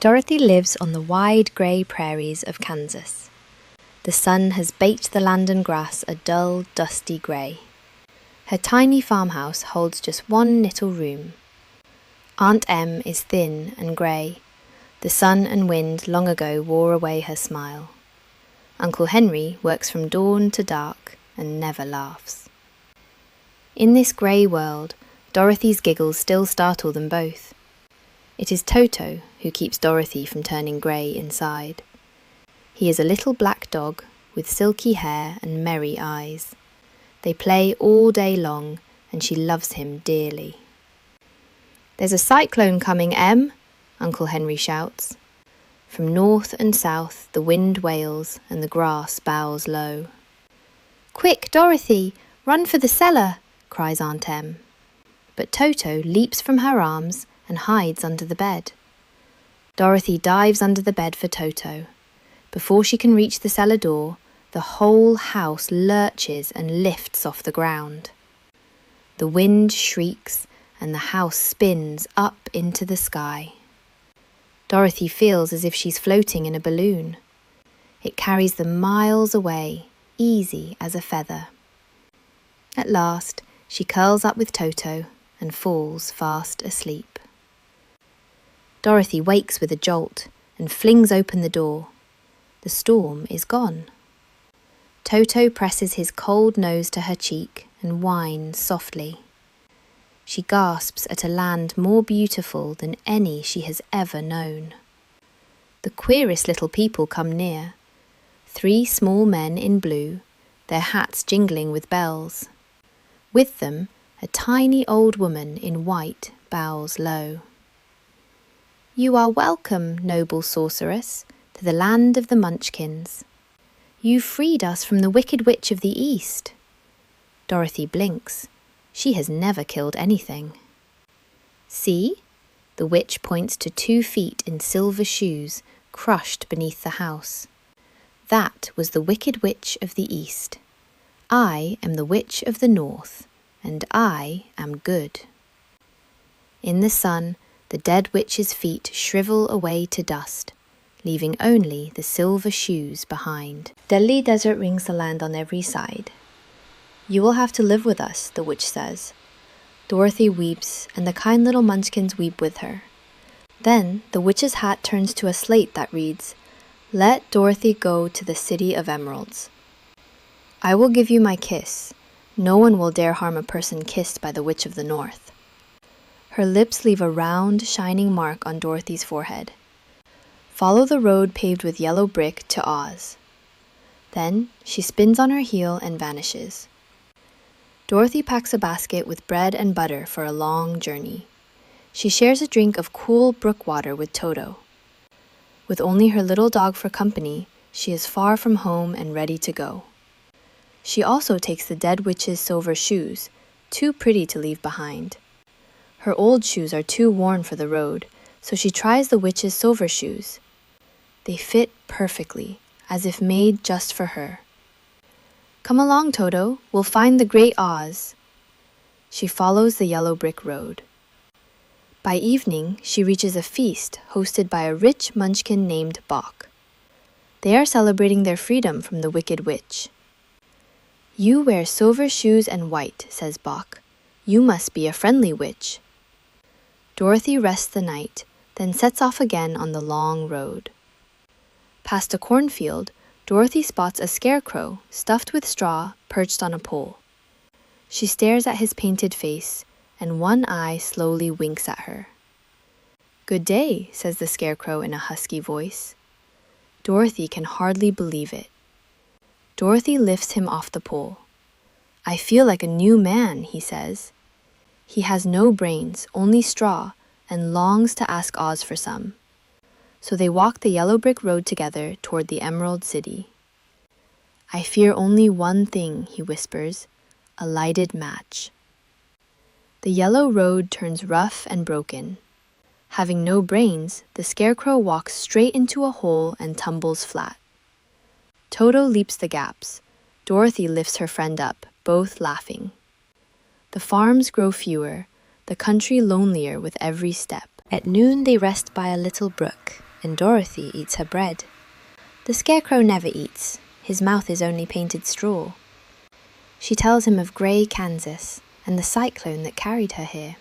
Dorothy lives on the wide grey prairies of Kansas. The sun has baked the land and grass a dull, dusty grey. Her tiny farmhouse holds just one little room. Aunt Em is thin and grey. The sun and wind long ago wore away her smile. Uncle Henry works from dawn to dark and never laughs. In this grey world, Dorothy's giggles still startle them both. It is Toto who keeps Dorothy from turning grey inside. He is a little black dog with silky hair and merry eyes. They play all day long, and she loves him dearly. "There's a cyclone coming, Em," Uncle Henry shouts. From north and south the wind wails and the grass bows low. "Quick, Dorothy, run for the cellar," cries Aunt Em. But Toto leaps from her arms and hides under the bed. Dorothy dives under the bed for Toto. Before she can reach the cellar door, the whole house lurches and lifts off the ground. The wind shrieks and the house spins up into the sky. Dorothy feels as if she's floating in a balloon. It carries them miles away, easy as a feather. At last, she curls up with Toto and falls fast asleep. Dorothy wakes with a jolt and flings open the door. The storm is gone. Toto presses his cold nose to her cheek and whines softly. She gasps at a land more beautiful than any she has ever known. The queerest little people come near. 3 small men in blue, their hats jingling with bells. With them, a tiny old woman in white bows low. "You are welcome, noble sorceress, to the land of the Munchkins. You freed us from the Wicked Witch of the East." Dorothy blinks. She has never killed anything. "See?" The witch points to 2 feet in silver shoes crushed beneath the house. "That was the Wicked Witch of the East. I am the Witch of the North, and I am good." In the sun, the dead witch's feet shrivel away to dust, leaving only the silver shoes behind. Deadly desert rings the land on every side. "You will have to live with us," the witch says. Dorothy weeps, and the kind little Munchkins weep with her. Then the witch's hat turns to a slate that reads, "Let Dorothy go to the City of Emeralds. I will give you my kiss. No one will dare harm a person kissed by the Witch of the North." Her lips leave a round, shining mark on Dorothy's forehead. Follow the road paved with yellow brick to Oz. Then she spins on her heel and vanishes. Dorothy packs a basket with bread and butter for a long journey. She shares a drink of cool brook water with Toto. With only her little dog for company, she is far from home and ready to go. She also takes the dead witch's silver shoes, too pretty to leave behind. Her old shoes are too worn for the road, so she tries the witch's silver shoes. They fit perfectly, as if made just for her. "Come along, Toto, we'll find the Great Oz." She follows the yellow brick road. By evening, she reaches a feast hosted by a rich munchkin named Bok. They are celebrating their freedom from the Wicked Witch. "You wear silver shoes and white," says Bok. "You must be a friendly witch." Dorothy rests the night, then sets off again on the long road. Past a cornfield, Dorothy spots a scarecrow stuffed with straw perched on a pole. She stares at his painted face, and one eye slowly winks at her. "Good day," says the scarecrow in a husky voice. Dorothy can hardly believe it. Dorothy lifts him off the pole. "I feel like a new man," he says. He has no brains, only straw, and longs to ask Oz for some. So they walk the yellow brick road together toward the Emerald City. "I fear only one thing," he whispers, "a lighted match." The yellow road turns rough and broken. Having no brains, the scarecrow walks straight into a hole and tumbles flat. Toto leaps the gaps. Dorothy lifts her friend up, both laughing. The farms grow fewer, the country lonelier with every step. At noon they rest by a little brook, and Dorothy eats her bread. The Scarecrow never eats. His mouth is only painted straw. She tells him of grey Kansas and the cyclone that carried her here.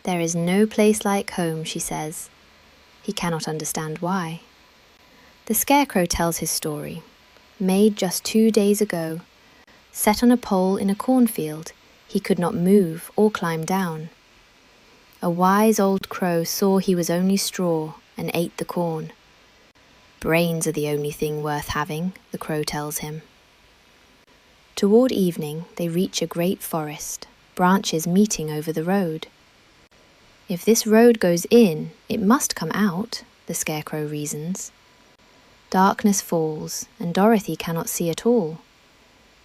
There is no place like home, she says. He cannot understand why. The Scarecrow tells his story, made just 2 days ago. Set on a pole in a cornfield, he could not move or climb down. A wise old crow saw he was only straw and ate the corn. Brains are the only thing worth having, the crow tells him. Toward evening, they reach a great forest, branches meeting over the road. If this road goes in, it must come out, the Scarecrow reasons. Darkness falls, and Dorothy cannot see at all.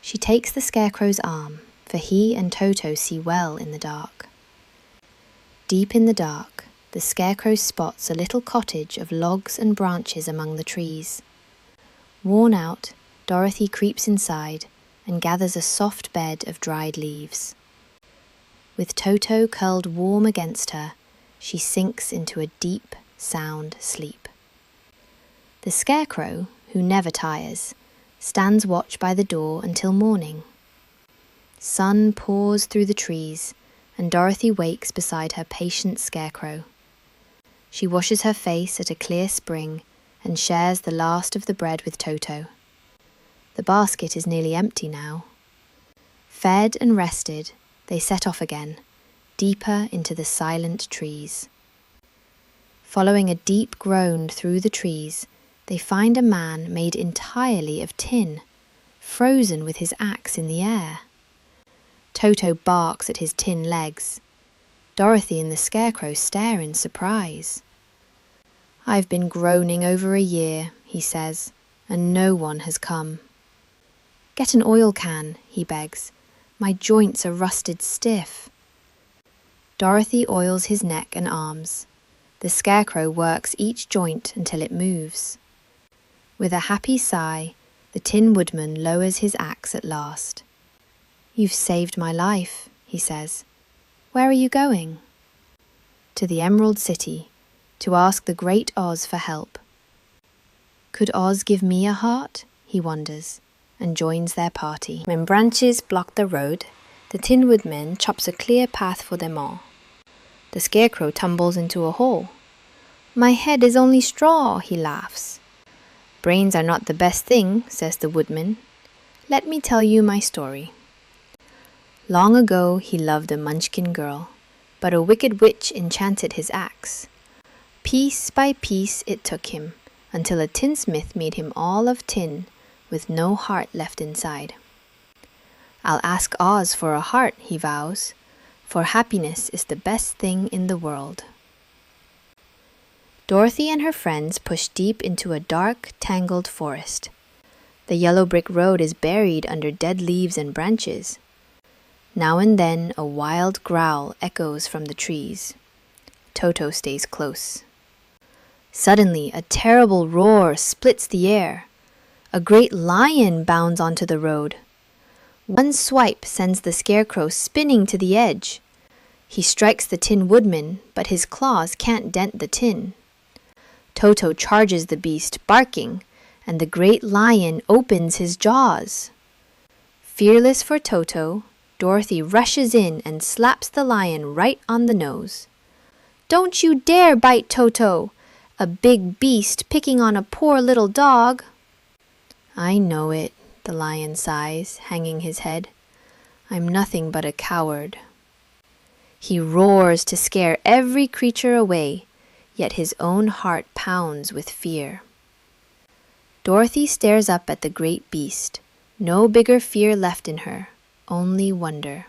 She takes the Scarecrow's arm, for he and Toto see well in the dark. Deep in the dark, the Scarecrow spots a little cottage of logs and branches among the trees. Worn out, Dorothy creeps inside and gathers a soft bed of dried leaves. With Toto curled warm against her, she sinks into a deep, sound sleep. The Scarecrow, who never tires, stands watch by the door until morning. Sun pours through the trees, and Dorothy wakes beside her patient Scarecrow. She washes her face at a clear spring and shares the last of the bread with Toto. The basket is nearly empty now. Fed and rested, they set off again, deeper into the silent trees. Following a deep groan through the trees, they find a man made entirely of tin, frozen with his axe in the air. Toto barks at his tin legs. Dorothy and the Scarecrow stare in surprise. "I've been groaning over a year," he says, "and no one has come." "Get an oil can," he begs. "My joints are rusted stiff." Dorothy oils his neck and arms. The Scarecrow works each joint until it moves. With a happy sigh, the Tin Woodman lowers his axe at last. "You've saved my life," he says. "Where are you going?" "To the Emerald City, to ask the great Oz for help." Could Oz give me a heart? He wonders, and joins their party. When branches block the road, the Tin Woodman chops a clear path for them all. The Scarecrow tumbles into a hole. "My head is only straw," he laughs. "Brains are not the best thing," says the Woodman. "Let me tell you my story." Long ago he loved a Munchkin girl, but a wicked witch enchanted his axe. Piece by piece it took him, until a tinsmith made him all of tin, with no heart left inside. "I'll ask Oz for a heart," he vows, "for happiness is the best thing in the world." Dorothy and her friends push deep into a dark, tangled forest. The yellow brick road is buried under dead leaves and branches. Now and then a wild growl echoes from the trees. Toto stays close. Suddenly, a terrible roar splits the air. A great lion bounds onto the road. One swipe sends the Scarecrow spinning to the edge. He strikes the Tin Woodman, but his claws can't dent the tin. Toto charges the beast, barking, and the great lion opens his jaws. Fearless for Toto, Dorothy rushes in and slaps the lion right on the nose. "Don't you dare bite Toto! A big beast picking on a poor little dog." "I know it," the lion sighs, hanging his head. "I'm nothing but a coward." He roars to scare every creature away, yet his own heart pounds with fear. Dorothy stares up at the great beast, no bigger fear left in her, only wonder.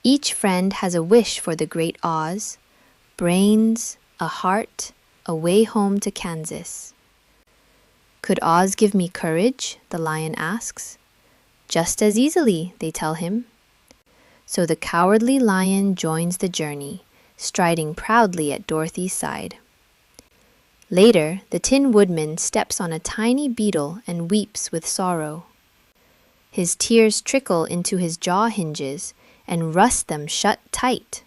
Each friend has a wish for the great Oz: brains, a heart, a way home to Kansas. "Could Oz give me courage?" the lion asks. "Just as easily," they tell him. So the cowardly lion joins the journey, striding proudly at Dorothy's side. Later, the Tin Woodman steps on a tiny beetle and weeps with sorrow. His tears trickle into his jaw hinges and rust them shut tight.